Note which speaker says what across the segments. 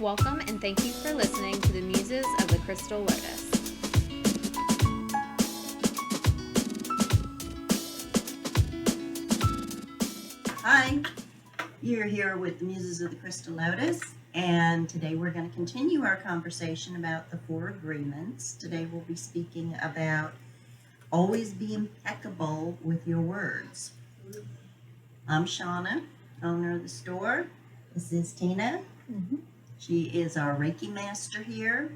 Speaker 1: Welcome and thank you for listening to the Muses of the Crystal Lotus.
Speaker 2: Hi, you're here with the Muses of the Crystal Lotus, and today we're going to continue our conversation about the 4 agreements. Today we'll be speaking about always be impeccable with your words. I'm Shauna, owner of the store. This is Tina.
Speaker 3: Mm-hmm.
Speaker 2: She is our Reiki master here.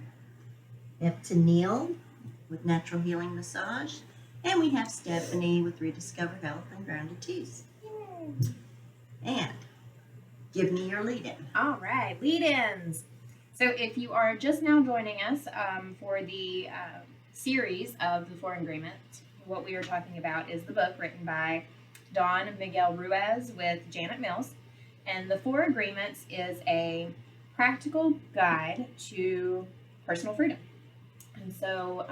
Speaker 2: We have Tennille with Natural Healing Massage, and we have Stephanie with Rediscover Health and Grounded Teas. And give me your lead-in.
Speaker 3: All right, lead-ins. So if you are just now joining us for the series of the 4 agreements, what we are talking about is the book written by Don Miguel Ruiz with Janet Mills. And the 4 agreements is a practical guide to personal freedom. And so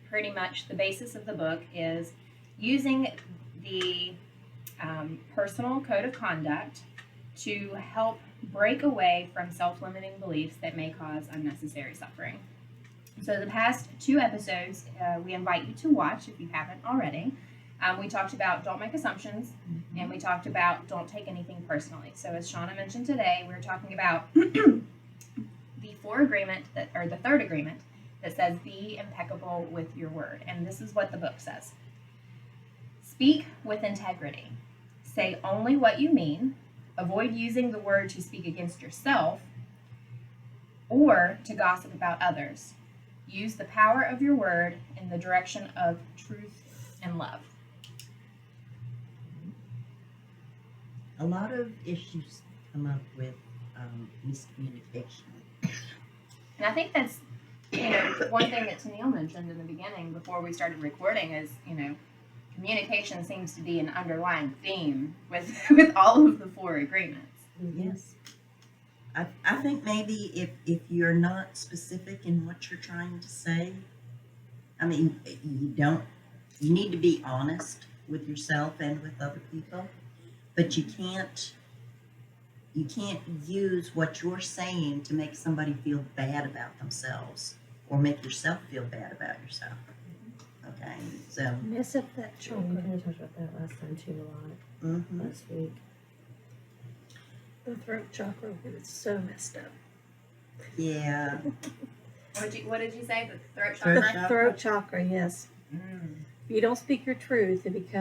Speaker 3: pretty much the basis of the book is using the personal code of conduct to help break away from self-limiting beliefs that may cause unnecessary suffering. So the past 2 episodes, we invite you to watch if you haven't already. We talked about don't make assumptions, and we talked about don't take anything personally. So as Shauna mentioned today, we're talking about the 4 agreement, or the 3rd agreement, that says be impeccable with your word. And this is what the book says. Speak with integrity. Say only what you mean. Avoid using the word to speak against yourself or to gossip about others. Use the power of your word in the direction of truth and love.
Speaker 2: A lot of issues come up with miscommunication.
Speaker 3: And I think that's, one thing that Tennille mentioned in the beginning before we started recording is, communication seems to be an underlying theme with all of the 4 agreements.
Speaker 2: Yes. I think maybe if you're not specific in what you're trying to say, you need to be honest with yourself and with other people, but you can't use what you're saying to make somebody feel bad about themselves or make yourself feel bad about yourself. Okay, so
Speaker 4: Mess up that chakra. We kind of talked about that last time too a lot. Last week. The throat chakra is so messed up.
Speaker 2: yeah.
Speaker 3: What did you say? The throat
Speaker 2: Throat
Speaker 3: chakra?
Speaker 4: The throat chakra, yes.
Speaker 3: Mm.
Speaker 4: If you don't speak your truth, it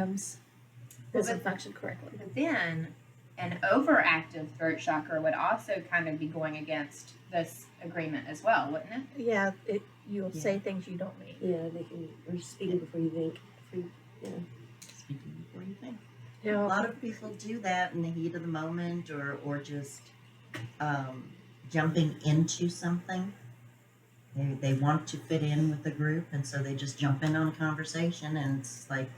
Speaker 4: doesn't function correctly.
Speaker 3: But then an overactive throat chakra would also kind of be going against this agreement as well, wouldn't it?
Speaker 4: Yeah, you'll say things you don't mean.
Speaker 5: Yeah, or speaking before you think.
Speaker 2: Speaking before you think.
Speaker 4: Yeah.
Speaker 2: A lot of people do that in the heat of the moment or just jumping into something. They want to fit in with the group, and so they just jump in on a conversation, and it's like,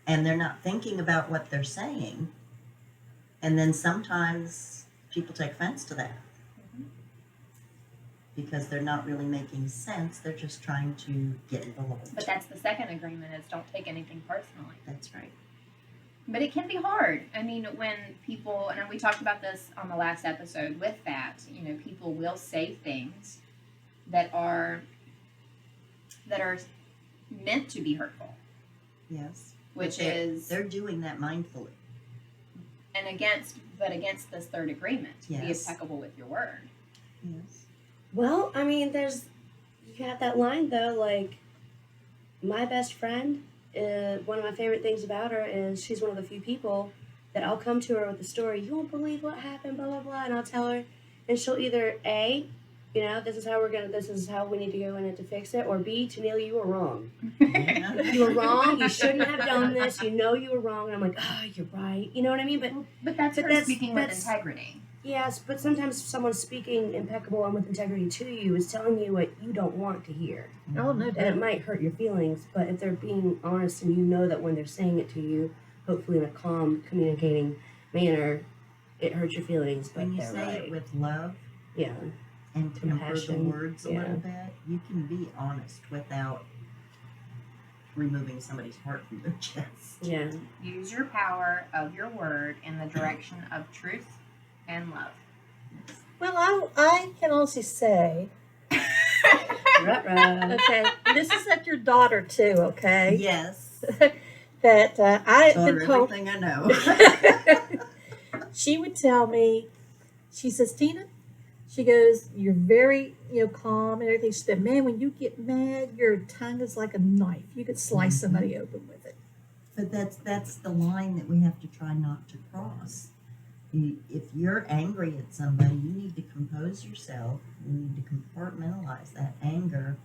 Speaker 2: and they're not thinking about what they're saying. And then sometimes people take offense to that because they're not really making sense. They're just trying to get involved.
Speaker 3: But that's the 2nd agreement, is don't take anything personally.
Speaker 2: That's right.
Speaker 3: But it can be hard. I mean, when people, and we talked about this on the last episode with that, people will say things that are meant to be hurtful.
Speaker 2: Yes.
Speaker 3: Which
Speaker 2: they're doing that mindfully.
Speaker 3: And against this 3rd agreement, be
Speaker 2: Yes.
Speaker 3: impeccable with your word.
Speaker 2: Yes.
Speaker 5: Well, you have that line though, like, my best friend, one of my favorite things about her is she's one of the few people that I'll come to her with a story. You won't believe what happened, blah, blah, blah. And I'll tell her, and she'll either A, this is how we need to go in it to fix it, or B, Tennille, you were wrong. You were wrong. You shouldn't have done this. You were wrong. And I'm like, oh, you're right. You know what I mean?
Speaker 3: But that's her speaking with integrity.
Speaker 5: Yes, but sometimes someone speaking impeccable and with integrity to you is telling you what you don't want to hear.
Speaker 4: Oh, no
Speaker 5: And
Speaker 4: doubt.
Speaker 5: it might hurt your feelings, but if they're being honest and you know that when they're saying it to you, hopefully in a calm, communicating manner, it hurts your feelings, but
Speaker 2: When you
Speaker 5: they're
Speaker 2: say
Speaker 5: right.
Speaker 2: it with love
Speaker 5: Yeah.
Speaker 2: and temper the
Speaker 5: Compassion,
Speaker 2: words a little bit, you can be honest without removing somebody's heart from their chest.
Speaker 5: Yeah.
Speaker 3: Use your power of your word in the direction of truth and love.
Speaker 4: Well, I can also say,
Speaker 5: Ruh-roh.
Speaker 4: okay, this is like your daughter too, okay?
Speaker 2: Yes.
Speaker 4: That I've
Speaker 2: Told her
Speaker 4: been told.
Speaker 2: everything I know.
Speaker 4: She would tell me, she says, Tina, she goes, you're very, calm and everything. She said, man, when you get mad, your tongue is like a knife. You could slice somebody open with it.
Speaker 2: But that's the line that we have to try not to cross. If you're angry at somebody, you need to compose yourself. You need to compartmentalize that anger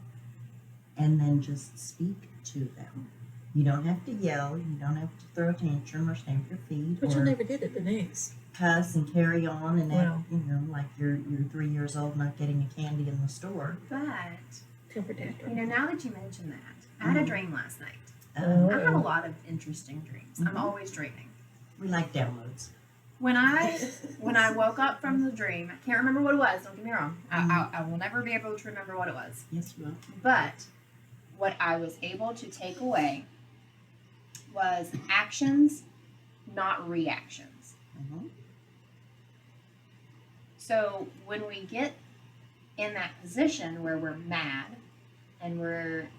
Speaker 2: and then just speak to them. You don't have to yell. You don't have to throw a tantrum or stamp your feet
Speaker 4: But you
Speaker 2: or
Speaker 4: never did at the news.
Speaker 2: cuss and carry on and
Speaker 4: Wow.
Speaker 2: act, like you're 3 years old not getting a candy in the store.
Speaker 3: But
Speaker 4: Temper tantrum.
Speaker 3: now that you mention that, I had a dream last night.
Speaker 4: Oh.
Speaker 3: I have a lot of interesting dreams. I'm
Speaker 2: Mhm.
Speaker 3: always dreaming.
Speaker 2: We like downloads.
Speaker 3: When I woke up from the dream, I can't remember what it was. Don't get me wrong. I will never be able to remember what it was.
Speaker 2: Yes, well.
Speaker 3: But what I was able to take away was actions, not reactions.
Speaker 2: Mhm.
Speaker 3: So when we get in that position where we're mad and we're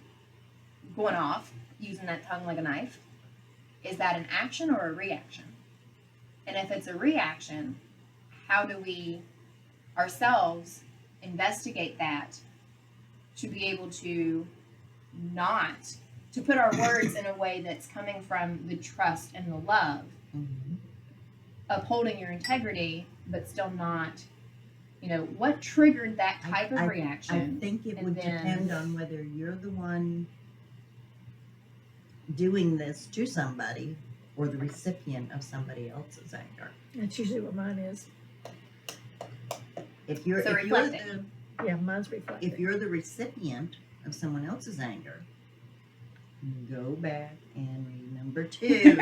Speaker 3: going off, using that tongue like a knife, is that an action or a reaction? And if it's a reaction, how do we ourselves investigate that to be able to put our words in a way that's coming from the trust and the love,
Speaker 2: Mhm.
Speaker 3: upholding your integrity, but still not, what triggered that type of
Speaker 2: I
Speaker 3: reaction?
Speaker 2: think it
Speaker 3: And
Speaker 2: would
Speaker 3: then-
Speaker 2: depend on whether you're the one doing this to somebody or the recipient of somebody else's anger.
Speaker 4: That's usually what mine is.
Speaker 2: If you're
Speaker 3: So
Speaker 2: if you're
Speaker 3: reflecting.
Speaker 4: Yeah, mine's reflective.
Speaker 2: if you're the recipient of someone else's anger, go back and remember too.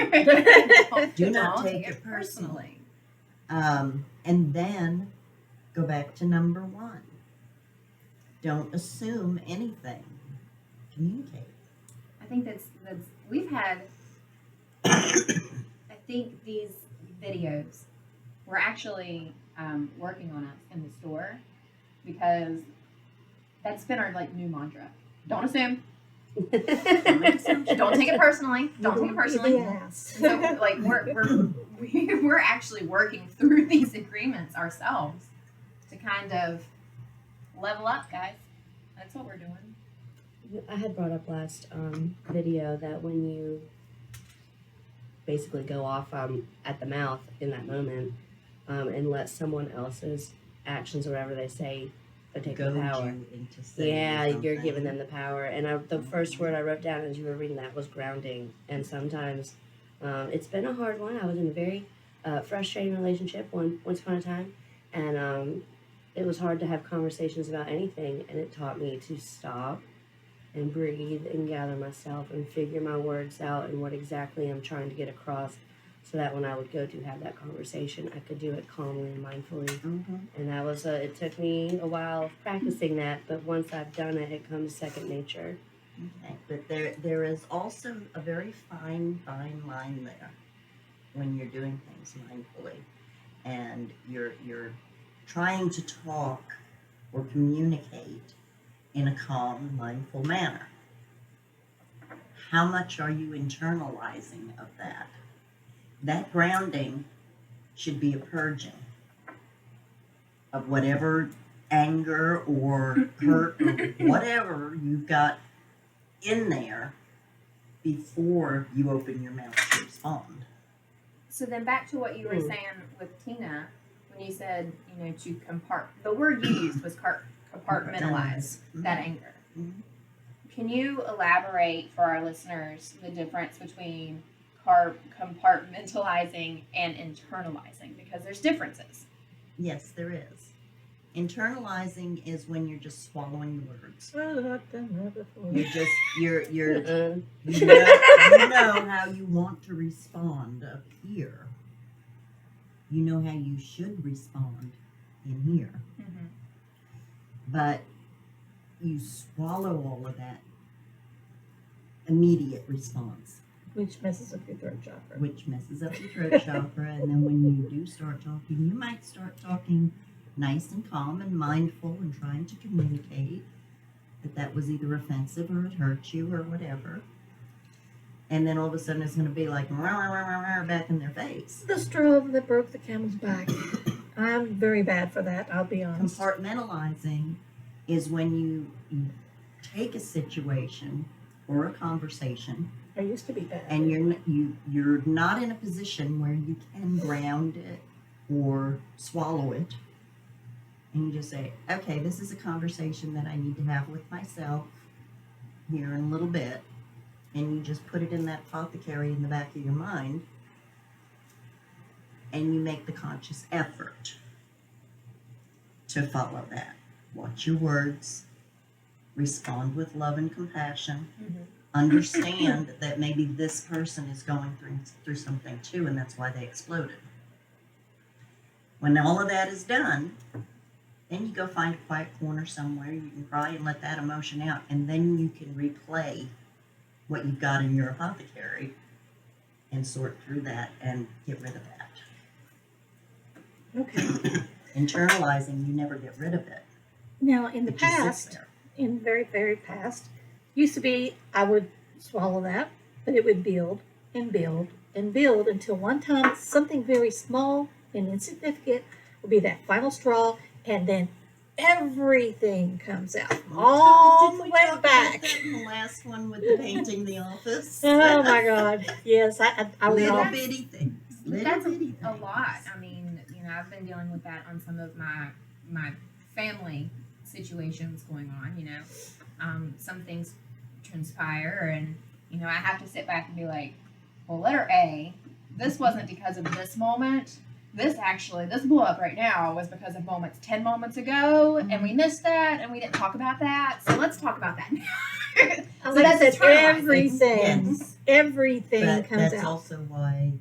Speaker 2: Do not
Speaker 3: Don't
Speaker 2: take it personally. And then go back to number 1. Don't assume anything. Communicate.
Speaker 3: I think that's we've had. I think these videos were actually working on us in the store because that's been our new mantra. Don't assume. Don't take it personally. Don't take it personally.
Speaker 4: Yes.
Speaker 3: So we're actually working through these agreements ourselves to kind of level up, guys. That's what we're doing.
Speaker 5: I had brought up last video that when you basically go off at the mouth in that moment and let someone else's actions or whatever they say take the
Speaker 2: Goad
Speaker 5: power.
Speaker 2: you into saying
Speaker 5: Yeah, you're
Speaker 2: something.
Speaker 5: giving them the power. And the first word I wrote down as you were reading that was grounding. And sometimes it's been a hard one. I was in a very frustrating relationship once upon a time. And it was hard to have conversations about anything. And it taught me to stop and breathe and gather myself and figure my words out and what exactly I'm trying to get across so that when I would go to have that conversation, I could do it calmly and mindfully.
Speaker 2: Mhm.
Speaker 5: And that was it took me a while of practicing that, but once I've done it, it comes second nature.
Speaker 2: Okay, but there is also a very fine line there when you're doing things mindfully, and you're trying to talk or communicate in a calm, mindful manner. How much are you internalizing of that? That grounding should be a purging of whatever anger or hurt or whatever you've got in there before you open your mouth to respond.
Speaker 3: So then back to what you were saying with Tina, when you said, to the word you used was compartmentalize that anger.
Speaker 2: Mhm.
Speaker 3: Can you elaborate for our listeners the difference between compartmentalizing and internalizing? Because there's differences.
Speaker 2: Yes, there is. Internalizing is when you're just swallowing the words.
Speaker 4: Well, I've done that before.
Speaker 2: You're
Speaker 5: Uh-uh.
Speaker 2: you know how you want to respond up here. You know how you should respond in here.
Speaker 3: Mm-hmm.
Speaker 2: But you swallow all of that immediate response,
Speaker 4: Which messes up your throat chakra.
Speaker 2: which messes up your throat chakra. And then when you do start talking, you might start talking nice and calm and mindful and trying to communicate that was either offensive or it hurt you or whatever. And then all of a sudden it's going to be like, rah, rah, rah, rah, rah, back in their face.
Speaker 4: The straw that broke the camel's back. I'm very bad for that, I'll be honest.
Speaker 2: Compartmentalizing is when you take a situation or a conversation
Speaker 4: I used to be bad.
Speaker 2: and you're not in a position where you can ground it or swallow it, and you just say, okay, this is a conversation that I need to have with myself here in a little bit, and you just put it in that apothecary in the back of your mind, and you make the conscious effort to follow that. Watch your words, respond with love and compassion, understand that maybe this person is going through something too, and that's why they exploded. When all of that is done, then you go find a quiet corner somewhere, you can cry and let that emotion out, and then you can replay what you've got in your apothecary and sort through that and get rid of that.
Speaker 4: Okay.
Speaker 2: Internalizing, you never get rid of it.
Speaker 4: Now, in the
Speaker 2: It just sits
Speaker 4: past,
Speaker 2: there.
Speaker 4: in very, very past, used to be I would swallow that, but it would build and build and build until one time something very small and insignificant would be that final straw, and then everything comes out all
Speaker 2: Didn't
Speaker 4: the
Speaker 2: we
Speaker 4: way
Speaker 2: talk
Speaker 4: back.
Speaker 2: about that in the last one with the painting the office?
Speaker 4: Oh my God! Yes, I went
Speaker 2: Little
Speaker 4: off.
Speaker 2: bitty things. Little
Speaker 3: That's
Speaker 2: bitty
Speaker 3: a
Speaker 2: things.
Speaker 3: lot. I mean, I've been dealing with that on some of my family situations going on. Some things transpire, and I have to sit back and be like, well, letter A, this wasn't because of this moment. This blow up right now was because of 10 moments ago, and we missed that, and we didn't talk about that. So let's talk about that now.
Speaker 4: I
Speaker 3: So
Speaker 4: like I
Speaker 3: that's
Speaker 4: said,
Speaker 3: internalizing.
Speaker 4: everything,
Speaker 2: Yes.
Speaker 4: everything
Speaker 2: But
Speaker 4: comes
Speaker 2: that's
Speaker 4: out.
Speaker 2: also why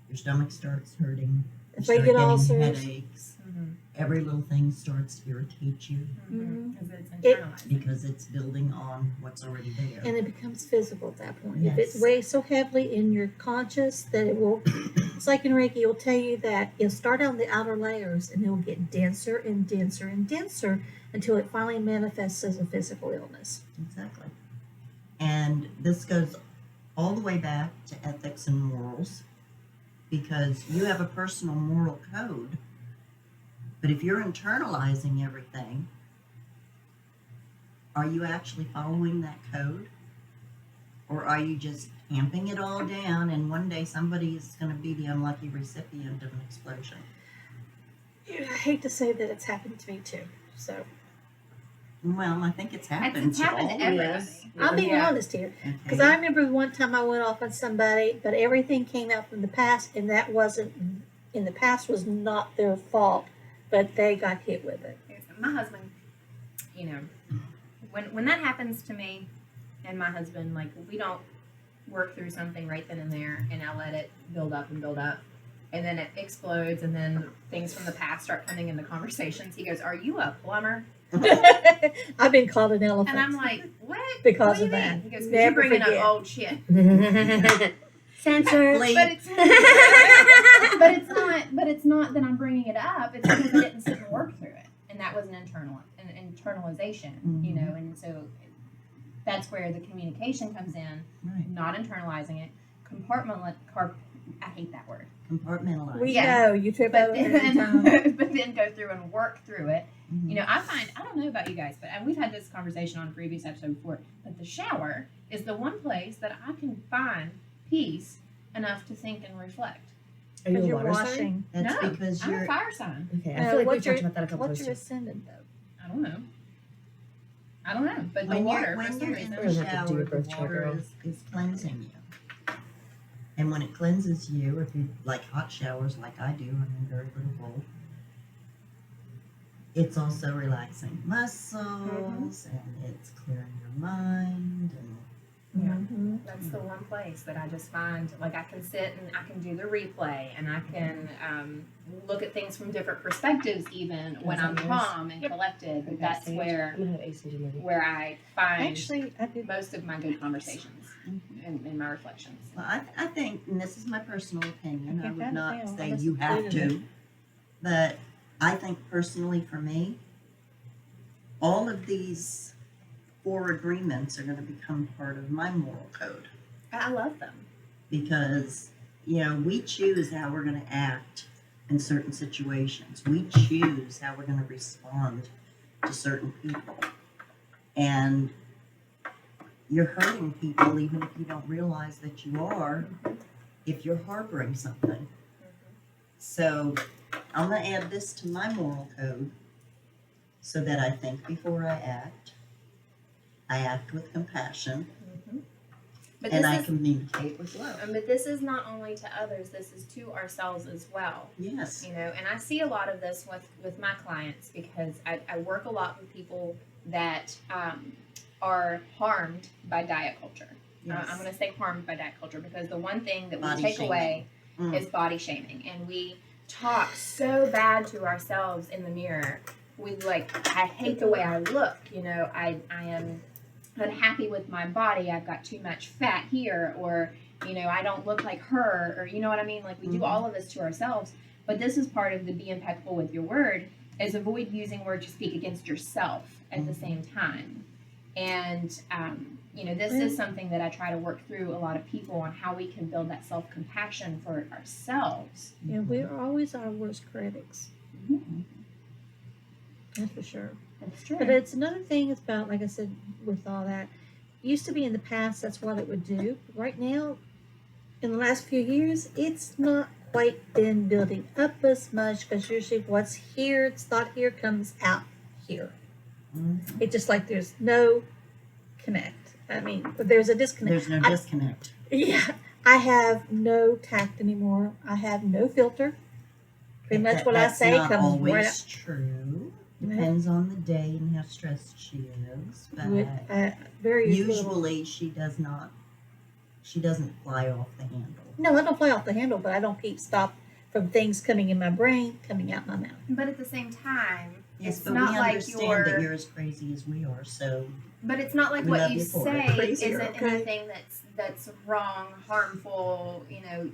Speaker 2: your stomach starts hurting. You
Speaker 4: That's why you
Speaker 2: start
Speaker 4: get
Speaker 2: getting
Speaker 4: ulcers.
Speaker 2: headaches.
Speaker 3: Mhm.
Speaker 2: Every little thing starts to irritate you
Speaker 4: Mhm.
Speaker 3: Because it's
Speaker 4: It-
Speaker 3: internalizing.
Speaker 2: because it's building on what's already there.
Speaker 4: And it becomes physical at that point. If
Speaker 2: Yes.
Speaker 4: it weighs so heavily in your conscious that it will, it's like in Reiki, it will tell you that it'll start on the outer layers and it will get denser and denser and denser until it finally manifests as a physical illness.
Speaker 2: Exactly. And this goes all the way back to ethics and morals, because you have a personal moral code, but if you're internalizing everything, are you actually following that code? Or are you just amping it all down, and one day somebody is going to be the unlucky recipient of an explosion?
Speaker 4: I hate to say that it's happened to me too. So
Speaker 2: Well, I think it's happened
Speaker 3: It's happened
Speaker 2: to
Speaker 3: to
Speaker 2: all of
Speaker 3: everybody.
Speaker 2: us.
Speaker 4: I'm being
Speaker 3: Yeah.
Speaker 4: honest here. Because
Speaker 2: Okay?
Speaker 4: I remember one time I went off on somebody, but everything came out from the past, and that wasn't, in the past was not their fault, but they got hit with it.
Speaker 3: My husband, when that happens to me and my husband, like, we don't work through something right then and there, and I let it build up and build up, and then it explodes, and then things from the past start coming into conversations. He goes, "Are you a plumber?"
Speaker 4: I've been called an elephant.
Speaker 3: And I'm like, "What?"
Speaker 4: Because
Speaker 3: what do you
Speaker 4: of that.
Speaker 3: mean? He goes, "'Cause
Speaker 4: Never
Speaker 3: you're bringing
Speaker 4: forget.
Speaker 3: up old shit."
Speaker 5: Censor.
Speaker 2: Bleep.
Speaker 3: But it's not that I'm bringing it up. It's because I didn't sit and work through it, and that was an internalization, and so that's where the communication comes in,
Speaker 2: Right.
Speaker 3: not internalizing it. I hate that word.
Speaker 2: Compartmentalize.
Speaker 4: We
Speaker 3: Yeah.
Speaker 4: know you trip
Speaker 3: But
Speaker 4: over every time.
Speaker 3: then, but then go through and work through it.
Speaker 2: Mhm.
Speaker 3: I don't know about you guys, but and we've had this conversation on a previous episode before, but the shower is the one place that I can find peace enough to think and reflect.
Speaker 5: Are you
Speaker 4: Because
Speaker 5: a
Speaker 4: you're
Speaker 5: water sign?
Speaker 4: washing.
Speaker 2: That's
Speaker 3: No,
Speaker 2: because
Speaker 3: I'm a
Speaker 2: you're
Speaker 3: fire sign.
Speaker 5: Okay, I feel like we
Speaker 4: what's
Speaker 5: talked
Speaker 4: your-
Speaker 5: about that a couple
Speaker 4: What's
Speaker 5: times.
Speaker 4: your ascendant though?
Speaker 3: I don't know. But the
Speaker 2: when
Speaker 3: water,
Speaker 2: you're,
Speaker 3: for
Speaker 2: when
Speaker 3: some
Speaker 2: you're
Speaker 3: reason,
Speaker 2: in
Speaker 5: We're
Speaker 2: the
Speaker 5: gonna have to do
Speaker 2: shower,
Speaker 5: a
Speaker 2: the
Speaker 5: birth chart,
Speaker 2: water
Speaker 5: girl.
Speaker 2: is cleansing you. And when it cleanses you, if you like hot showers like I do, I'm in very little bowl, it's also relaxing muscles and it's clearing your mind. And
Speaker 3: Yeah.
Speaker 4: Mhm.
Speaker 3: that's the one place that I just find, like, I can sit and I can do the replay, and I can look at things from different perspectives, even when I'm
Speaker 5: Yes.
Speaker 3: calm and collected.
Speaker 5: Okay,
Speaker 3: That's
Speaker 5: stage.
Speaker 3: where
Speaker 5: I'm gonna have AC maybe.
Speaker 3: I find
Speaker 4: Actually, I did.
Speaker 3: most of my good conversations and my reflections.
Speaker 2: well, I think, and this is my personal opinion, I
Speaker 4: Okay,
Speaker 2: would
Speaker 4: got it
Speaker 2: not
Speaker 4: down.
Speaker 2: say
Speaker 4: I just
Speaker 2: you have
Speaker 4: included
Speaker 2: to, but I think personally for me, all of these 4 agreements are going to become part of my moral code
Speaker 3: I love them.
Speaker 2: because, we choose how we're going to act in certain situations. We choose how we're going to respond to certain people. And you're hurting people even if you don't realize that you are, if you're harboring something. So I'm going to add this to my moral code so that I think before I act with compassion,
Speaker 3: But
Speaker 2: and
Speaker 3: this
Speaker 2: I
Speaker 3: is,
Speaker 2: communicate with love.
Speaker 3: but this is not only to others, this is to ourselves as well.
Speaker 2: Yes.
Speaker 3: And I see a lot of this with my clients because I work a lot with people that are harmed by diet culture.
Speaker 2: Yes.
Speaker 3: I'm going to say harmed by diet culture because the one thing that
Speaker 2: Body
Speaker 3: we take
Speaker 2: shaming.
Speaker 3: away is body shaming. And we talk so bad to ourselves in the mirror. We I hate the way I look. I am unhappy with my body. I've got too much fat here, or I don't look like her, or you know what I mean. We do all of this to ourselves. But this is part of the be impeccable with your word, is avoid using words to speak against yourself at the same time. And this is something that I try to work through a lot of people on how we can build that self-compassion for ourselves.
Speaker 4: And we are always our worst critics. That's for sure.
Speaker 3: That's true.
Speaker 4: But it's another thing is about, like I said, with all that, used to be in the past, that's what it would do. Right now, in the last few years, it's not quite been building up as much because usually what's here, it's thought here, comes out here. It's just like there's no connect. I mean, there's a disconnect.
Speaker 2: There's no disconnect.
Speaker 4: Yeah. I have no tact anymore. I have no filter. Pretty much what I say
Speaker 2: That's not
Speaker 4: comes
Speaker 2: always
Speaker 4: right out.
Speaker 2: true. Depends on the day and how stressed she is. But
Speaker 4: Very
Speaker 2: usually she doesn't fly off the handle.
Speaker 4: No, I don't fly off the handle, but I don't keep stop from things coming in my brain, coming out my mouth.
Speaker 3: But at the same time,
Speaker 2: Yes,
Speaker 3: it's
Speaker 2: but
Speaker 3: not
Speaker 2: we
Speaker 3: like
Speaker 2: understand that you're as crazy as we are, so
Speaker 3: But it's not like
Speaker 2: We
Speaker 3: what
Speaker 2: love
Speaker 3: you
Speaker 2: you for it.
Speaker 3: say
Speaker 4: Crazier,
Speaker 3: isn't
Speaker 4: okay?
Speaker 3: anything that's wrong, harmful.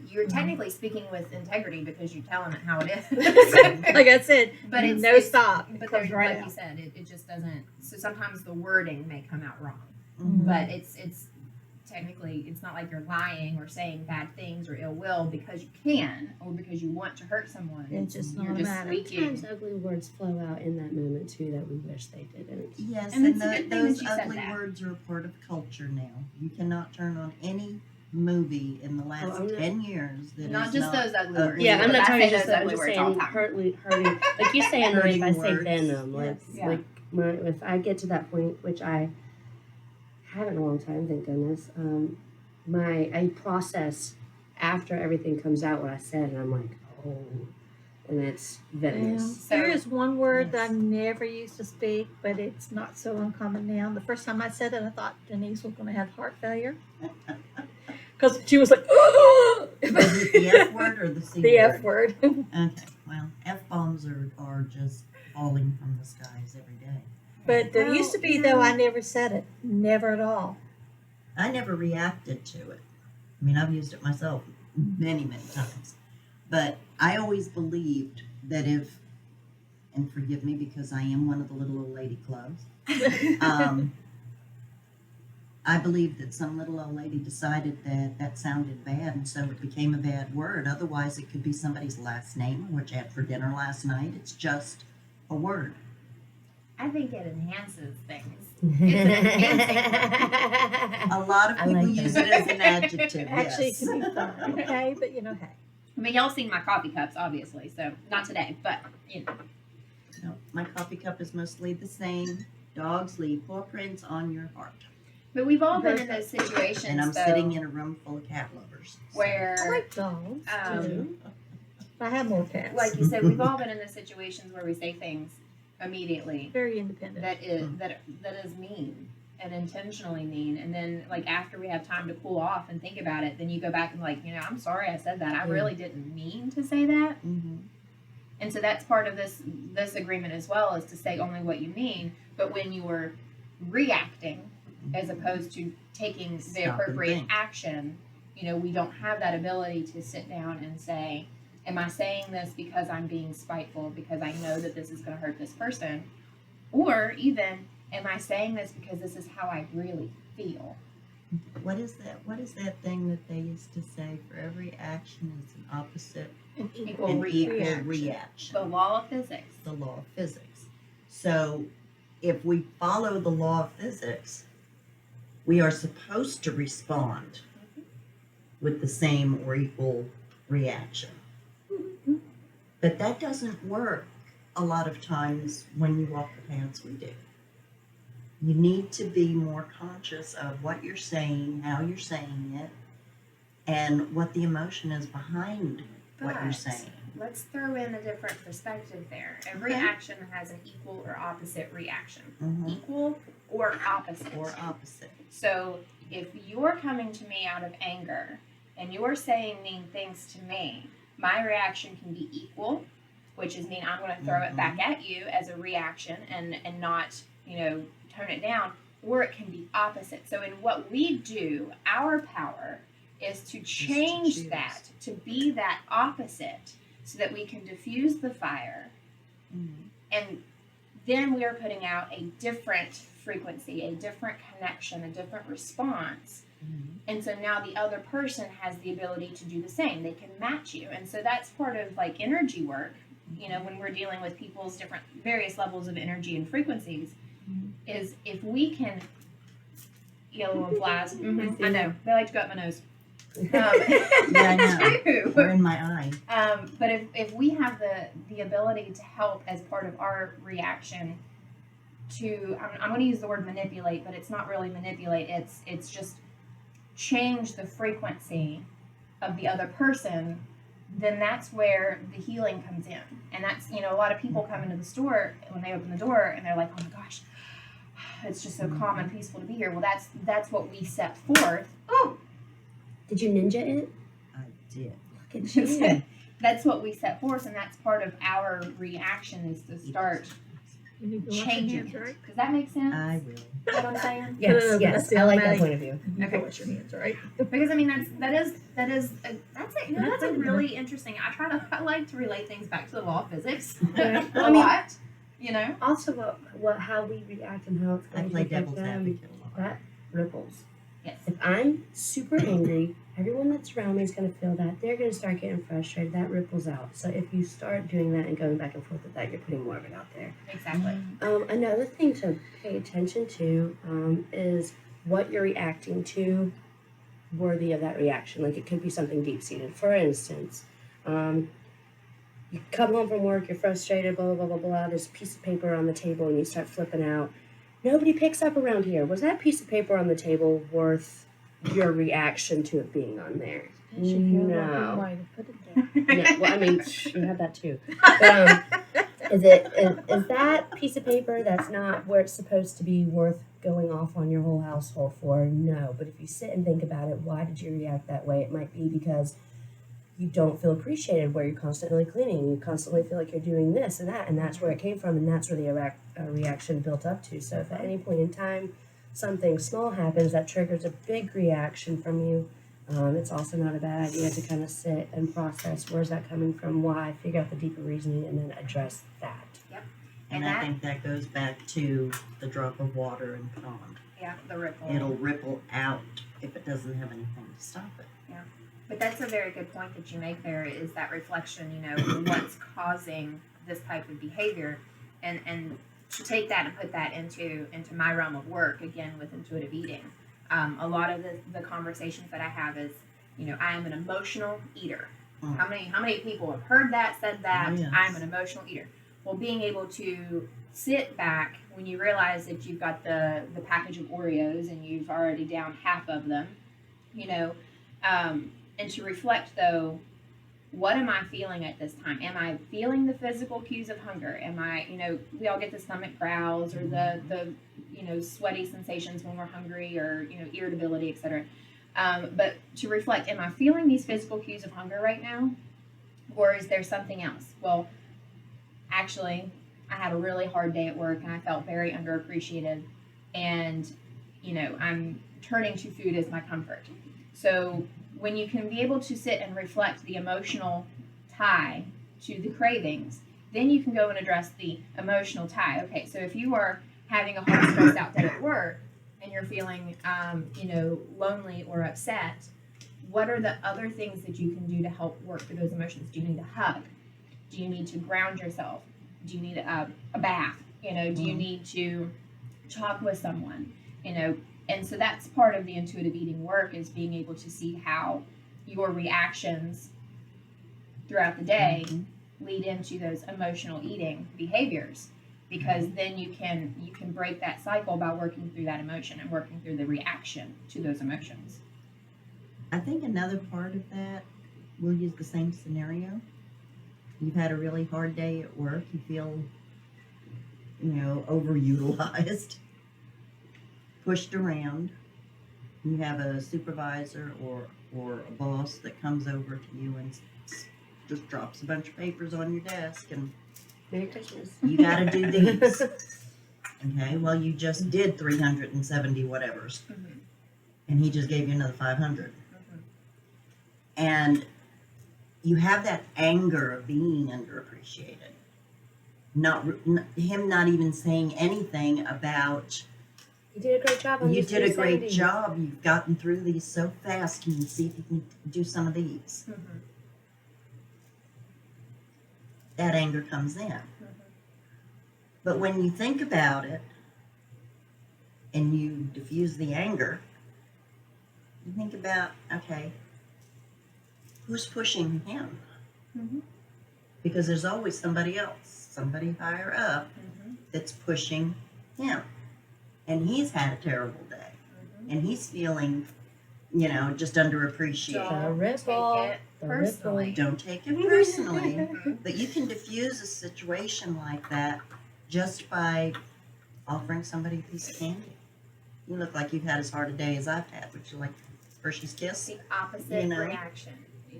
Speaker 3: You're technically speaking with integrity because you're telling it how it is.
Speaker 4: Like I said,
Speaker 3: But it's
Speaker 4: no stop. It
Speaker 3: But
Speaker 4: comes
Speaker 3: there's,
Speaker 4: right
Speaker 3: like
Speaker 4: out.
Speaker 3: you said, it just doesn't. So sometimes the wording may come out wrong,
Speaker 2: mhm.
Speaker 3: but it's technically it's not like you're lying or saying bad things or ill will because you can or because you want to hurt someone.
Speaker 4: It's just
Speaker 3: you're
Speaker 4: not
Speaker 3: just
Speaker 4: automatic.
Speaker 3: speaking.
Speaker 5: Sometimes ugly words flow out in that moment too that we wish they didn't.
Speaker 2: Yes,
Speaker 3: And
Speaker 2: and,
Speaker 3: it's a good thing
Speaker 2: those
Speaker 3: that you said
Speaker 2: ugly
Speaker 3: that.
Speaker 2: words are a part of culture now. You cannot turn on any movie in the last
Speaker 5: I'm not-
Speaker 2: 10 years that
Speaker 3: Not
Speaker 2: is
Speaker 3: just
Speaker 2: not
Speaker 3: those ugly
Speaker 2: ugly.
Speaker 3: words.
Speaker 5: Yeah, I'm
Speaker 3: Because
Speaker 5: not
Speaker 3: I
Speaker 5: talking
Speaker 3: say
Speaker 5: just
Speaker 3: those
Speaker 5: that. I'm
Speaker 3: ugly
Speaker 5: just
Speaker 3: words all the
Speaker 5: saying
Speaker 3: time.
Speaker 5: hurting. Like you say, Anne Marie, if I say
Speaker 2: Hurting
Speaker 5: venom,
Speaker 2: words,
Speaker 3: yes.
Speaker 5: if I get to that point, which I haven't in a long time, thank goodness. I process after everything comes out what I said, and I'm like, oh, and it's venomous.
Speaker 4: There is one word that I
Speaker 2: Yes.
Speaker 4: never used to speak, but it's not so uncommon now. The first time I said it, I thought Denise was going to have heart failure. Because she was like, oh!
Speaker 2: Was it the F word or the C
Speaker 4: The
Speaker 2: word?
Speaker 4: F word.
Speaker 2: Okay, well, F-bombs are just falling from the skies every day.
Speaker 4: But there
Speaker 3: Well,
Speaker 4: used to be,
Speaker 3: you
Speaker 4: though,
Speaker 3: know-
Speaker 4: I never said it. Never at all.
Speaker 2: I never reacted to it. I mean, I've used it myself many, many times. But I always believed that if, and forgive me because I am one of the little old lady clubs, I believed that some little old lady decided that that sounded bad, and so it became a bad word. Otherwise, it could be somebody's last name, which I had for dinner last night. It's just a word.
Speaker 3: I think it enhances things. It's
Speaker 2: A lot of
Speaker 5: I
Speaker 2: people
Speaker 5: like
Speaker 2: use
Speaker 5: that.
Speaker 2: it as an adjective.
Speaker 4: Actually,
Speaker 2: yes.
Speaker 4: it can be fun. Okay, but hey.
Speaker 3: I mean, y'all seen my coffee cups, obviously, so not today, but
Speaker 2: No, my coffee cup is mostly the same. Dogs leave paw prints on your heart.
Speaker 3: But we've all been in those situations,
Speaker 2: And I'm
Speaker 3: though,
Speaker 2: sitting in a room full of cat lovers. so-
Speaker 4: I
Speaker 3: where,
Speaker 4: like dogs, too. I have more cats.
Speaker 3: like you said, we've all been in those situations where we say things immediately
Speaker 4: Very independent.
Speaker 3: that is mean and intentionally mean, and then like after we have time to cool off and think about it, then you go back and like, I'm sorry I said that. I really didn't mean to say that.
Speaker 2: Mhm.
Speaker 3: And so that's part of this agreement as well, is to say only what you mean. But when you were reacting as opposed to taking the
Speaker 2: Stop and
Speaker 3: appropriate
Speaker 2: think.
Speaker 3: action, we don't have that ability to sit down and say, Am I saying this because I'm being spiteful, because I know that this is going to hurt this person? Or even, am I saying this because this is how I really feel?
Speaker 2: What is that thing that they used to say? For every action is an opposite
Speaker 4: An
Speaker 3: Equal
Speaker 2: and equal
Speaker 3: reaction.
Speaker 2: reaction.
Speaker 3: The law of physics.
Speaker 2: The law of physics. So if we follow the law of physics, we are supposed to respond with the same or equal reaction. But that doesn't work a lot of times when you walk the paths we do. You need to be more conscious of what you're saying, how you're saying it, and what the emotion is behind what you're
Speaker 3: But
Speaker 2: saying.
Speaker 3: let's throw in a different perspective there. Every
Speaker 2: Okay.
Speaker 3: action has an equal or opposite reaction.
Speaker 2: Mhm.
Speaker 3: Equal or opposite.
Speaker 2: Or opposite.
Speaker 3: So if you're coming to me out of anger and you're saying mean things to me, my reaction can be equal, which is mean I'm going to throw it back at you as a reaction and not, tone it down, or it can be opposite. So in what we do, our power is to change
Speaker 2: choose.
Speaker 3: that to be that opposite so that we can diffuse the fire.
Speaker 2: Mhm.
Speaker 3: And then we are putting out a different frequency, a different connection, a different response.
Speaker 2: Mhm.
Speaker 3: And so now the other person has the ability to do the same. They can match you. And so that's part of like energy work, when we're dealing with people's different various levels of energy and frequencies, is if we can yellow and flies. I know. They like to go up my nose.
Speaker 2: Yeah, I know.
Speaker 3: True.
Speaker 2: Or in my eye.
Speaker 3: But if we have the ability to help as part of our reaction to, I'm going to use the word manipulate, but it's not really manipulate. It's just change the frequency of the other person, then that's where the healing comes in. And that's, a lot of people come into the store when they open the door and they're like, oh my gosh, it's just so calm and peaceful to be here. Well, that's what we set forth. Oh,
Speaker 5: Did you ninja it?
Speaker 2: I did.
Speaker 5: Look at you.
Speaker 3: that's what we set forth, and that's part of our reaction is to start
Speaker 4: You need to wash your
Speaker 3: changing
Speaker 4: hands,
Speaker 3: it.
Speaker 4: right?
Speaker 3: Does that make sense?
Speaker 2: I will.
Speaker 3: You know what I'm saying?
Speaker 5: Yes,
Speaker 4: That's
Speaker 5: yes.
Speaker 4: the
Speaker 5: I like that
Speaker 4: automatic-
Speaker 5: point of view.
Speaker 4: You need to
Speaker 3: Okay.
Speaker 4: wash your hands, right?
Speaker 3: Because I mean that's a really interesting. I like to relate things back to the law of physics
Speaker 5: Yeah.
Speaker 3: a
Speaker 5: I mean-
Speaker 3: lot.
Speaker 5: Also, how we react and how it's
Speaker 2: I
Speaker 5: going
Speaker 2: play
Speaker 5: to affect
Speaker 2: devil's
Speaker 5: them,
Speaker 2: advocate a lot.
Speaker 5: that ripples.
Speaker 3: Yes.
Speaker 5: If I'm super angry, everyone that's around me is going to feel that. They're going to start getting frustrated. That ripples out. So if you start doing that and going back and forth with that, you're putting more of it out there.
Speaker 3: Exactly.
Speaker 5: Another thing to pay attention to is what you're reacting to worthy of that reaction. Like it could be something deep-seated. For instance, you come home from work, you're frustrated, blah, blah, blah, blah, blah. There's a piece of paper on the table and you start flipping out. Nobody picks up around here. Was that piece of paper on the table worth your reaction to it being on there?
Speaker 4: She feels like you
Speaker 5: No.
Speaker 4: might have put it there.
Speaker 5: No. Well, I mean, you have that too. But, is that piece of paper that's not where it's supposed to be worth going off on your whole household for? No. But if you sit and think about it, why did you react that way? It might be because you don't feel appreciated where you're constantly cleaning. You constantly feel like you're doing this and that, and that's where it came from, and that's where the reaction built up to. So if at any point in time something small happens that triggers a big reaction from you, it's also not a bad idea to kind of sit and process where's that coming from, why, figure out the deeper reasoning, and then address that.
Speaker 2: And I think that goes back to the drop of water in the pond.
Speaker 3: Yeah, the ripple.
Speaker 2: It'll ripple out if it doesn't have anything to stop it.
Speaker 3: But that's a very good point that you make there is that reflection, what's causing this type of behavior, and to take that and put that into my realm of work, again, with intuitive eating. A lot of the conversations that I have is, I am an emotional eater.
Speaker 2: Mm.
Speaker 3: How many people have heard that, said that,
Speaker 2: Oh, yes.
Speaker 3: I'm an emotional eater? Well, being able to sit back when you realize that you've got the package of Oreos and you've already down half of them, and to reflect, though, what am I feeling at this time? Am I feeling the physical cues of hunger? Am I, we all get the stomach growls or the sweaty sensations when we're hungry, or, irritability, etc. But to reflect, am I feeling these physical cues of hunger right now? Or is there something else? Well, actually, I had a really hard day at work and I felt very underappreciated. And, I'm turning to food as my comfort. So when you can be able to sit and reflect the emotional tie to the cravings, then you can go and address the emotional tie. Okay, so if you are having a hard, stressed out day at work and you're feeling, lonely or upset, what are the other things that you can do to help work through those emotions? Do you need a hug? Do you need to ground yourself? Do you need a bath? Do you need to talk with someone? And so that's part of the intuitive eating work, is being able to see how your reactions throughout the day lead into those emotional eating behaviors, because then you can break that cycle by working through that emotion and working through the reaction to those emotions.
Speaker 2: I think another part of that, we'll use the same scenario. You've had a really hard day at work. You feel, overutilized, pushed around. You have a supervisor or a boss that comes over to you and just drops a bunch of papers on your desk, and
Speaker 5: Merry Christmas.
Speaker 2: you got to do these. Okay, well, you just did 370 whatevers, and he just gave you another 500. And you have that anger of being underappreciated. Him not even saying anything about,
Speaker 5: You did a great job on
Speaker 2: you
Speaker 5: these
Speaker 2: did a great
Speaker 5: 370.
Speaker 2: job. You've gotten through these so fast. Can you see if you can do some of these? That anger comes in. But when you think about it and you diffuse the anger, you think about, okay, who's pushing him? Because there's always somebody else, somebody higher up that's pushing him. And he's had a terrible day. And he's feeling, just underappreciated.
Speaker 3: Don't
Speaker 5: ripple.
Speaker 3: take it personally.
Speaker 2: Don't take it personally. But you can diffuse a situation like that just by offering somebody a piece of candy. You look like you've had as hard a day as I've had. Would you like Hershey's Kiss?
Speaker 3: The opposite
Speaker 2: You know?
Speaker 3: reaction.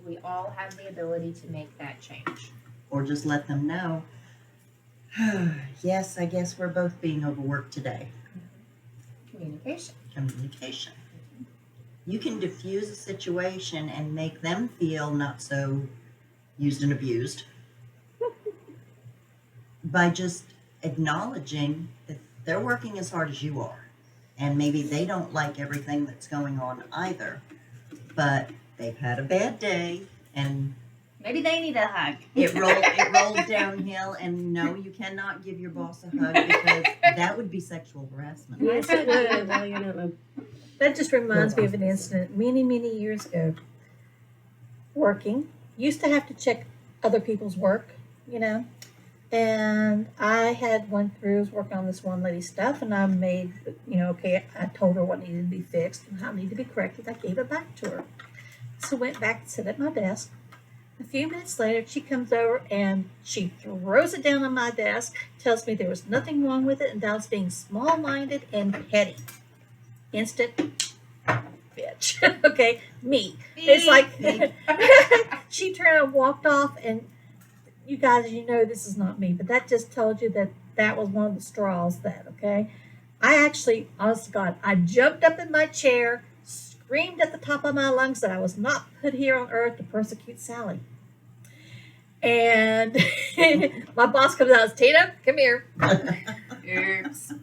Speaker 3: We all have the ability to make that change.
Speaker 2: Or just let them know, yes, I guess we're both being overworked today. Communication. You can diffuse a situation and make them feel not so used and abused by just acknowledging that they're working as hard as you are. And maybe they don't like everything that's going on either, but they've had a bad day and
Speaker 3: Maybe they need a hug.
Speaker 2: it rolled downhill. And no, you cannot give your boss a hug, because that would be sexual harassment.
Speaker 5: Yes, it would. Well, you're not
Speaker 4: That just reminds me of an incident many, many years ago. Working, used to have to check other people's work, and I had went through, was working on this one lady's stuff, and I made, okay, I told her what needed to be fixed and how it needed to be corrected. I gave it back to her. So went back and sat at my desk. A few minutes later, she comes over and she throws it down on my desk, tells me there was nothing wrong with it, and I was being small-minded and petty. Instant bitch. Okay, me. It's like she turned and walked off, and you guys, this is not me, but that just told you that was one of the straws. Okay, I actually, honest to God, I jumped up in my chair, screamed at the top of my lungs that I was not put here on earth to persecute Sally. And my boss comes out and says, Tina, come here.
Speaker 3: Oops.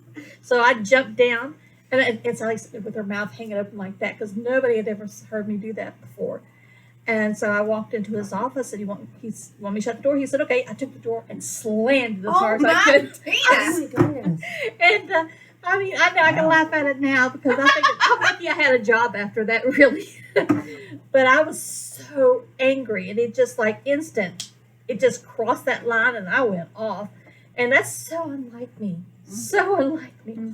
Speaker 4: So I jumped down, and Sally stood with her mouth hanging open like that, because nobody had ever heard me do that before. And so I walked into his office, and he want me to shut the door. He said, okay. I took the door and slammed it as hard as I could.
Speaker 5: Oh my goodness.
Speaker 4: And I know I can laugh at it now, because I think I'm lucky I had a job after that, really. But I was so angry, and it just like instant. It just crossed that line, and I went off. And that's so unlike me. So unlike me.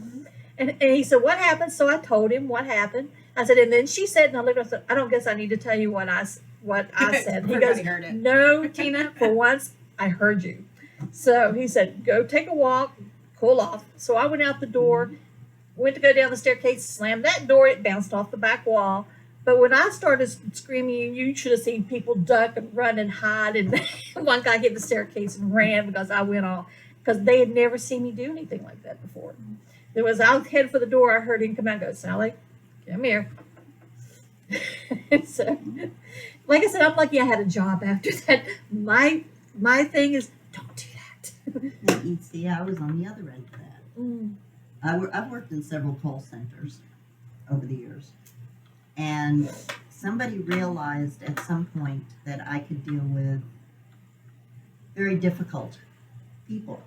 Speaker 4: And he said, what happened? So I told him what happened. I said, and then she said, and I looked at her and said, I don't guess I need to tell you what I said. He goes,
Speaker 3: heard it.
Speaker 4: no, Tina, for once, I heard you. So he said, go take a walk, cool off. So I went out the door, went to go down the staircase, slammed that door, it bounced off the back wall. But when I started screaming, you should have seen people duck and run and hide. And one guy hit the staircase and ran because I went off, because they had never seen me do anything like that before. I was out headed for the door. I heard him come out and go, Sally, come here. So, like I said, I'm lucky I had a job after that. My thing is, don't do that.
Speaker 2: Now, you see, I was on the other end of that.
Speaker 4: Mm.
Speaker 2: I've worked in several call centers over the years, and somebody realized at some point that I could deal with very difficult people.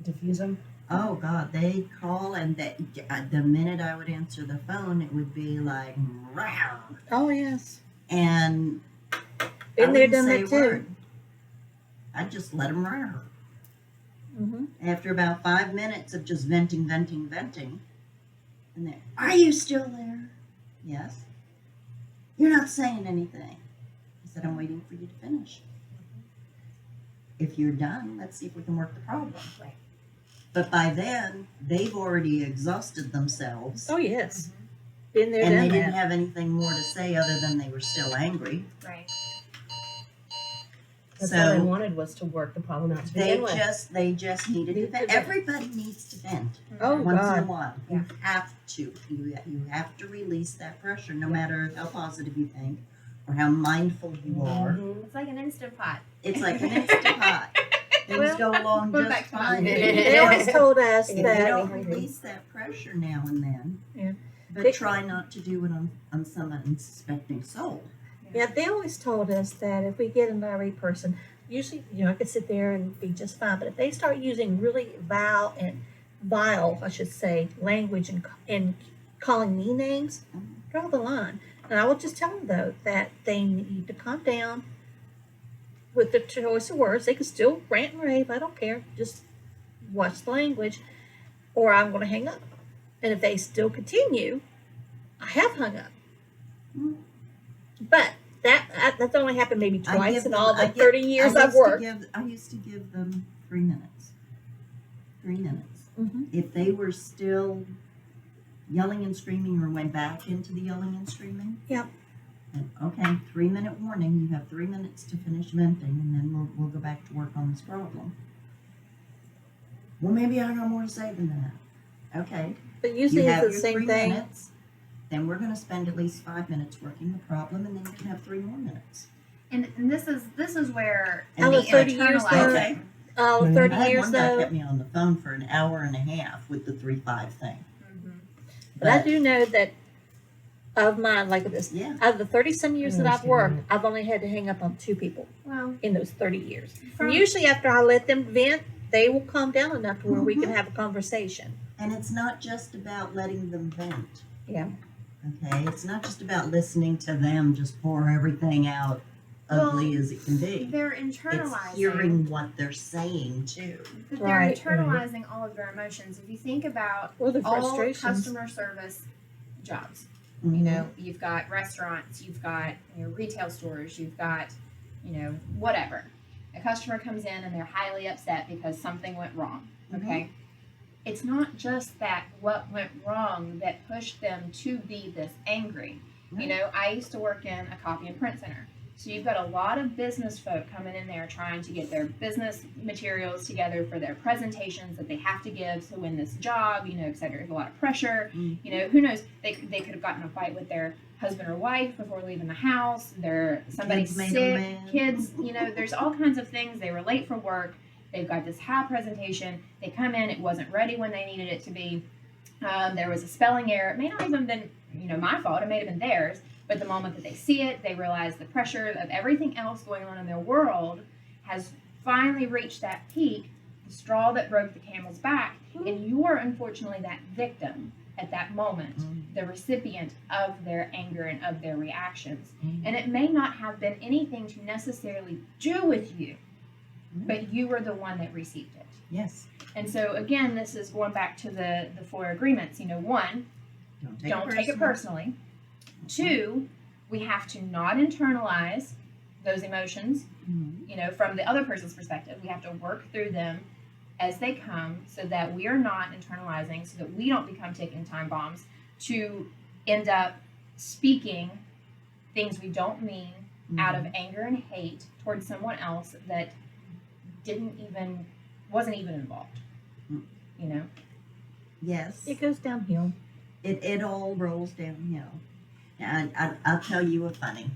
Speaker 5: Diffuse them.
Speaker 2: Oh God, they call and the minute I would answer the phone, it would be like, "Row,"
Speaker 4: Oh yes,
Speaker 2: and
Speaker 4: been
Speaker 2: I
Speaker 4: there,
Speaker 2: wouldn't
Speaker 4: done
Speaker 2: say
Speaker 4: that
Speaker 2: a
Speaker 4: too.
Speaker 2: word. I'd just let them row.
Speaker 4: Mm-hmm.
Speaker 2: After about 5 minutes of just venting, and then, "Are you still there?" "Yes." "You're not saying anything." I said, "I'm waiting for you to finish. If you're done, let's see if we can work the problem."
Speaker 5: Right.
Speaker 2: But by then, they've already exhausted themselves,
Speaker 4: Oh yes, been there,
Speaker 2: and they
Speaker 4: done
Speaker 2: didn't
Speaker 4: that.
Speaker 2: have anything more to say other than they were still angry.
Speaker 3: Right.
Speaker 5: That's all they
Speaker 2: So
Speaker 5: wanted was to work the problem out to
Speaker 2: they
Speaker 5: begin with.
Speaker 2: just needed to
Speaker 4: Need to
Speaker 2: vent.
Speaker 4: vent.
Speaker 2: Everybody needs to vent
Speaker 4: Oh
Speaker 2: once in a
Speaker 4: God,
Speaker 2: while.
Speaker 3: Yeah.
Speaker 2: You have to. You have to release that pressure, no matter how positive you think or how mindful you are.
Speaker 5: Mhm.
Speaker 3: It's like an instant pot.
Speaker 2: It's like an instant pot. Things
Speaker 4: Well,
Speaker 2: go along
Speaker 3: put it
Speaker 2: just
Speaker 3: back to
Speaker 2: fine.
Speaker 3: mine.
Speaker 4: they always told us
Speaker 2: If you
Speaker 4: that.
Speaker 2: don't release that pressure now and then,
Speaker 4: Yeah.
Speaker 2: but
Speaker 4: They-
Speaker 2: try not to do it on some unsuspecting soul.
Speaker 4: Yeah, they always told us that if we get an irate person, usually, I could sit there and be just fine. But if they start using really vile, I should say, language and calling me names, draw the line. And I will just tell them, though, that they need to calm down with the choice of words. They can still rant and rave. I don't care. Just watch the language, or I'm going to hang up. And if they still continue, I have hung up.
Speaker 2: Mm.
Speaker 4: But that's only happened maybe
Speaker 2: I
Speaker 4: twice
Speaker 2: give
Speaker 4: in
Speaker 2: them-
Speaker 4: all
Speaker 2: I
Speaker 4: the
Speaker 2: give-
Speaker 4: 30 years I've worked.
Speaker 2: I used to give them 3 minutes. 3 minutes.
Speaker 4: Mhm.
Speaker 2: If they were still yelling and screaming or went back into the yelling and screaming,
Speaker 4: Yep.
Speaker 2: then, okay, 3-minute warning. You have 3 minutes to finish venting, and then we'll go back to work on this problem. Well, maybe I got more to say than that. Okay,
Speaker 4: But
Speaker 2: you
Speaker 4: usually
Speaker 2: have
Speaker 4: it's the
Speaker 2: your
Speaker 4: same
Speaker 2: 3
Speaker 4: thing.
Speaker 2: minutes. Then we're going to spend at least 5 minutes working the problem, and then you can have 3 more minutes.
Speaker 3: And this is where
Speaker 2: And
Speaker 3: the
Speaker 2: the
Speaker 4: 30 years
Speaker 3: internalizing.
Speaker 4: though.
Speaker 2: Okay.
Speaker 4: 30
Speaker 2: I had
Speaker 4: years
Speaker 2: one guy
Speaker 4: though.
Speaker 2: kept me on the phone for an hour and a half with the 3-5 thing.
Speaker 3: Mhm.
Speaker 4: But I do know that of mine, like this,
Speaker 2: Yeah.
Speaker 4: out of the 30 some years that I've
Speaker 5: understand
Speaker 4: worked, I've only had to hang up on 2 people
Speaker 3: Well,
Speaker 4: in those 30 years.
Speaker 3: from,
Speaker 4: And usually after I let them vent, they will calm down enough to where we can have a conversation.
Speaker 2: And it's not just about letting them vent.
Speaker 4: Yeah.
Speaker 2: Okay? It's not just about listening to them just pour everything out ugly as it can be.
Speaker 3: they're
Speaker 2: It's
Speaker 3: internalizing.
Speaker 2: hearing what they're saying too.
Speaker 3: But they're
Speaker 4: Right.
Speaker 3: internalizing all of their emotions. If you think about
Speaker 4: Or the
Speaker 3: all
Speaker 4: frustrations.
Speaker 3: customer service jobs,
Speaker 2: Mhm.
Speaker 3: you know, you've got restaurants, you've got retail stores, you've got whatever. A customer comes in and they're highly upset because something went wrong. Okay, it's not just that what went wrong that pushed them to be this angry. You know, I used to work in a copy and print center. So you've got a lot of business folk coming in there trying to get their business materials together for their presentations that they have to give to win this job, et cetera. There's a lot of pressure.
Speaker 2: Mhm.
Speaker 3: Who knows? They could have gotten in a fight with their husband or wife before leaving the house. Somebody's
Speaker 2: Kids made
Speaker 3: sick.
Speaker 2: them mad.
Speaker 3: Kids, there's all kinds of things. They were late for work. They've got this high presentation. They come in, it wasn't ready when they needed it to be. There was a spelling error. It may not even been, my fault. It may have been theirs. But the moment that they see it, they realize the pressure of everything else going on in their world has finally reached that peak, the straw that broke the camel's back. And you are unfortunately that victim at that moment, the recipient of their anger and of their reactions. And it may not have been anything to necessarily do with you, but you were the one that received it.
Speaker 2: Yes.
Speaker 3: And so again, this is going back to the 4 agreements. One, don't take it personally. 2, we have to not internalize those emotions,
Speaker 2: Mhm.
Speaker 3: from the other person's perspective. We have to work through them as they come so that we are not internalizing, so that we don't become ticking time bombs to end up speaking things we don't mean out of anger and hate towards someone else that wasn't even involved.
Speaker 2: Yes.
Speaker 4: It goes downhill.
Speaker 2: It all rolls downhill. I'll tell you a funny.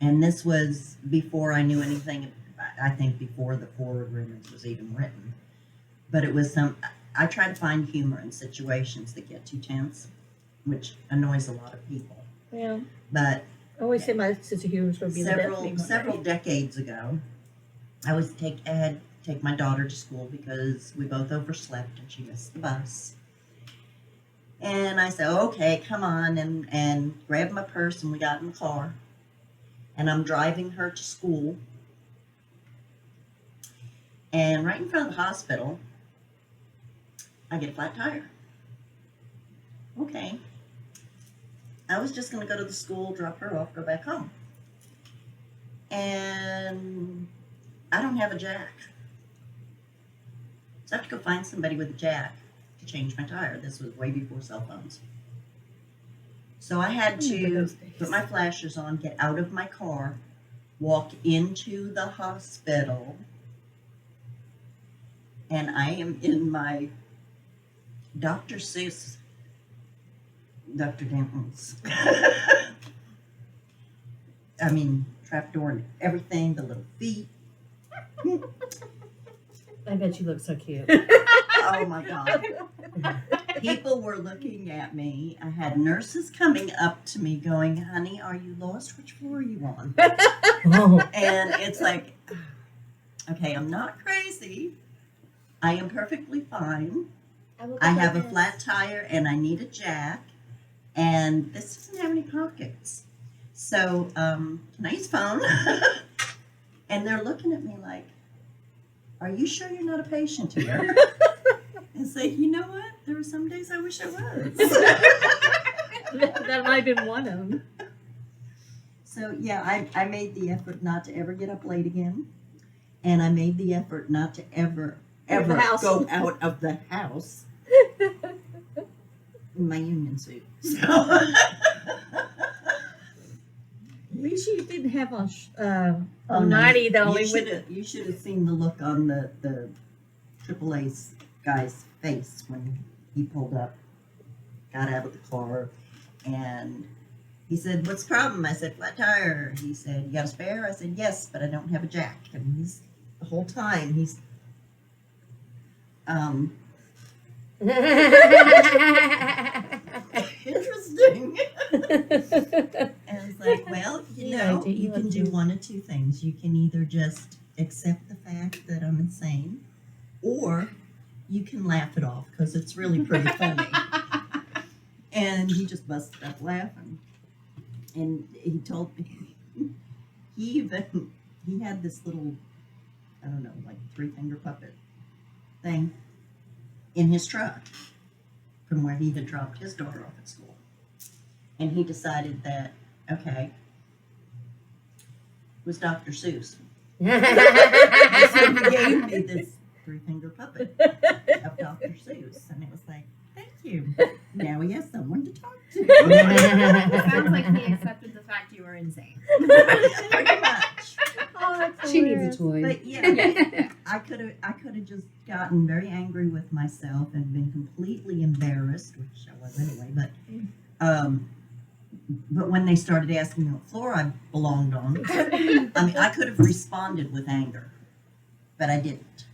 Speaker 2: And this was before I knew anything, I think before the Four Agreements was even written. But it was I try to find humor in situations that get too tense, which annoys a lot of people.
Speaker 4: Yeah.
Speaker 2: But
Speaker 4: I always say my sense of humor is going to be the death of me one
Speaker 2: several
Speaker 4: day.
Speaker 2: decades ago, I had to take my daughter to school because we both overslept and she missed the bus. And I said, okay, come on, and grabbed my purse, and we got in the car. And I'm driving her to school. And right in front of the hospital, I get a flat tire. Okay. I was just going to go to the school, drop her off, go back home. And I don't have a jack. So I have to go find somebody with a jack to change my tire. This was way before cell phones. So I had to put my flashers on, get out of my car, walk into the hospital, and I am in my Dr. Seuss, Dr. Danton's. I mean, trapdoor and everything, the little feet.
Speaker 6: I bet you look so cute.
Speaker 2: Oh my God. People were looking at me. I had nurses coming up to me going, honey, are you lost? Which floor are you on?
Speaker 6: Oh.
Speaker 2: And it's like, okay, I'm not crazy. I am perfectly fine. I have a flat tire and I need a jack. And this doesn't have any pockets. So, can I use phone? And they're looking at me like, are you sure you're not a patient here? And say, you know what? There were some days I wish I was.
Speaker 4: That might have been one of them.
Speaker 2: So, yeah, I made the effort not to ever get up late again. And I made the effort not to ever go out of the house in my union suit. So.
Speaker 4: At least you didn't have on
Speaker 2: Oh, no.
Speaker 4: nighty though.
Speaker 2: You should have seen the look on the AAA guy's face when he pulled up, got out of the car, and he said, "What's the problem?" I said, "Flat tire." He said, "You got a spare?" I said, "Yes, but I don't have a jack." And he's the whole time he's interesting. And it's like, well, you know, you can do one of two things. You can either just accept the fact that I'm insane, or you can laugh it off because it's really pretty funny. And he just busted up laughing. And he told me, he had this little, I don't know, like 3-finger puppet thing in his truck from where he had dropped his daughter off at school. And he decided that, okay, it was Dr. Seuss. And so he gave me this 3-finger puppet of Dr. Seuss. And it was like, thank you. Now he has someone to talk to.
Speaker 3: Sounds like he accepted the fact you were insane.
Speaker 2: Pretty much.
Speaker 4: Oh, that's
Speaker 6: She
Speaker 4: hilarious.
Speaker 6: needs a toy.
Speaker 2: But yeah, I could have just gotten very angry with myself and been completely embarrassed, which I was anyway. But when they started asking me what floor I belonged on, I mean, I could have responded with anger, but I didn't.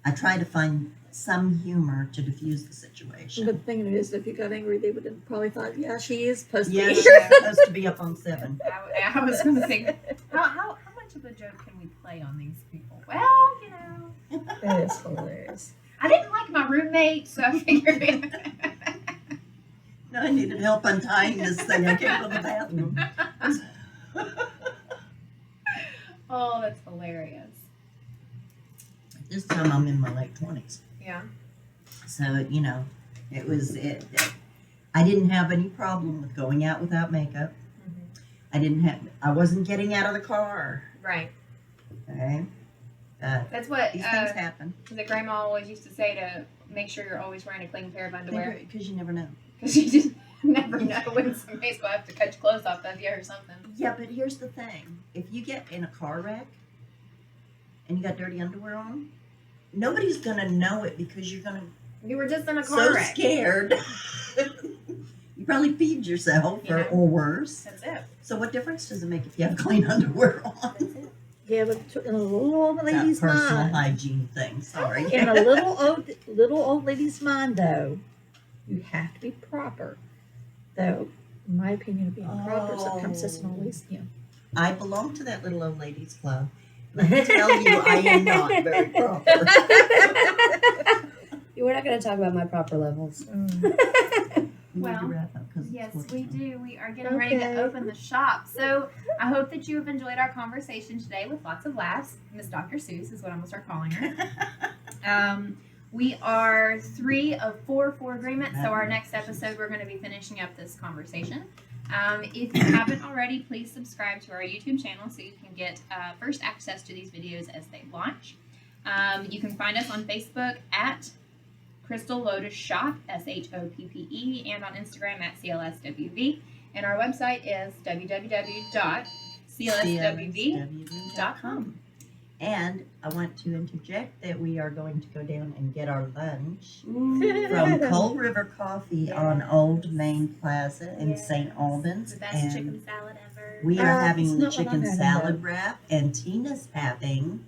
Speaker 2: I tried to find some humor to diffuse the situation.
Speaker 4: But the thing is, if you got angry, they would have probably thought, yeah, she is supposed to
Speaker 2: Yeah,
Speaker 4: be
Speaker 2: she's
Speaker 4: here.
Speaker 2: supposed to be up on 7.
Speaker 3: I was going to think, how much of a joke can we play on these people? Well, you know,
Speaker 4: That is hilarious.
Speaker 3: I didn't like my roommate, so I figured.
Speaker 2: No, I needed help untying this thing. I came from the bathroom.
Speaker 3: Oh, that's hilarious.
Speaker 2: This time I'm in my late 20s.
Speaker 3: Yeah.
Speaker 2: So, you know, I didn't have any problem with going out without makeup. I wasn't getting out of the car.
Speaker 3: Right.
Speaker 2: Okay?
Speaker 3: That's what
Speaker 2: These things happen.
Speaker 3: the grandma always used to say, to make sure you're always wearing a clean pair of underwear.
Speaker 2: Because you never know.
Speaker 3: Because you just never know when somebody's going to have to cut your clothes off of you or something.
Speaker 2: Yeah, but here's the thing. If you get in a car wreck and you got dirty underwear on, nobody's going to know it because you're going to
Speaker 3: You were just in a car
Speaker 2: so
Speaker 3: wreck.
Speaker 2: scared. You probably peed yourself
Speaker 3: You know.
Speaker 2: or worse.
Speaker 3: That's it.
Speaker 2: So what difference does it make if you have clean underwear on?
Speaker 3: That's it.
Speaker 4: Yeah, but in a little old
Speaker 2: That
Speaker 4: lady's
Speaker 2: personal
Speaker 4: mind,
Speaker 2: hygiene thing. Sorry.
Speaker 4: in a little old lady's mind, though, you have to be proper. Though, in my opinion, of being proper sometimes doesn't always,
Speaker 2: I belong to that little old ladies club. Let me tell you, I am not very proper.
Speaker 5: We're not going to talk about my proper levels.
Speaker 2: We need to
Speaker 3: Well,
Speaker 2: wrap up 'cause it's
Speaker 3: Yes,
Speaker 2: work
Speaker 3: we
Speaker 2: time.
Speaker 3: do. We are getting ready
Speaker 4: Okay.
Speaker 3: to open the shop. So I hope that you have enjoyed our conversation today with lots of laughs. Miss Dr. Seuss is what I'm going to start calling her. We are 3 of 4 agreements. So our next episode, we're going to be finishing up this conversation. If you haven't already, please subscribe to our YouTube channel so you can get first access to these videos as they launch. You can find us on Facebook at Crystal Lotus Shop, SHOPPE, and on Instagram at CLSWV. And our website is www.clswv.com.
Speaker 2: And I want to interject that we are going to go down and get our lunch
Speaker 5: Mm.
Speaker 2: from Coal River Coffee on
Speaker 3: Yes.
Speaker 2: Old Main Plaza in
Speaker 3: Yes.
Speaker 2: St. Albans.
Speaker 3: The best
Speaker 2: And
Speaker 3: chicken salad ever.
Speaker 2: we are
Speaker 4: It's
Speaker 2: having the
Speaker 4: not what I'm
Speaker 2: chicken
Speaker 4: having,
Speaker 2: salad wrap, and Tina's having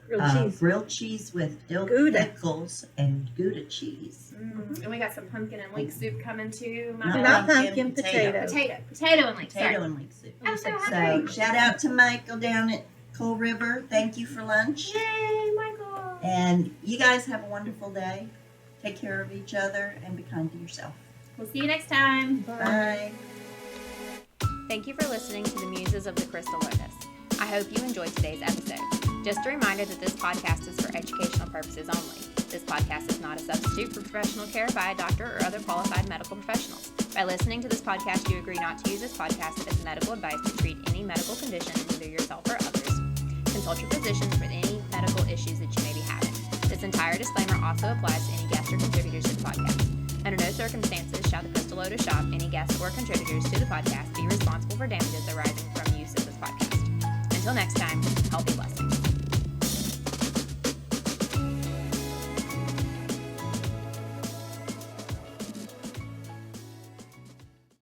Speaker 4: Real cheese.
Speaker 2: grilled cheese with dill
Speaker 4: Gouda.
Speaker 2: pickles and Gouda cheese.
Speaker 3: And we got some pumpkin and leek soup coming too. My
Speaker 2: Not
Speaker 3: bad.
Speaker 4: Not
Speaker 2: pumpkin,
Speaker 4: pumpkin,
Speaker 2: potato.
Speaker 4: potato.
Speaker 3: Potato and leek. Sorry.
Speaker 2: Potato and leek soup.
Speaker 3: I'm so
Speaker 2: So
Speaker 3: hungry.
Speaker 2: shout out to Michael down at Coal River. Thank you for lunch.
Speaker 3: Yay, Michael.
Speaker 2: And you guys have a wonderful day. Take care of each other and be kind to yourself.
Speaker 3: We'll see you next time.
Speaker 2: Bye.
Speaker 1: Thank you for listening to the Muses of the Crystal Lotus. I hope you enjoyed today's episode. Just a reminder that this podcast is for educational purposes only. This podcast is not a substitute for professional care by a doctor or other qualified medical professionals. By listening to this podcast, you agree not to use this podcast as medical advice to treat any medical condition in either yourself or others. Consult your physician for any medical issues that you may be having. This entire disclaimer also applies to any guests or contributors to the podcast. Under no circumstances shall the Crystal Lotus Shop, any guests or contributors to the podcast, be responsible for damages arising from use of this podcast. Until next time, healthy blessings.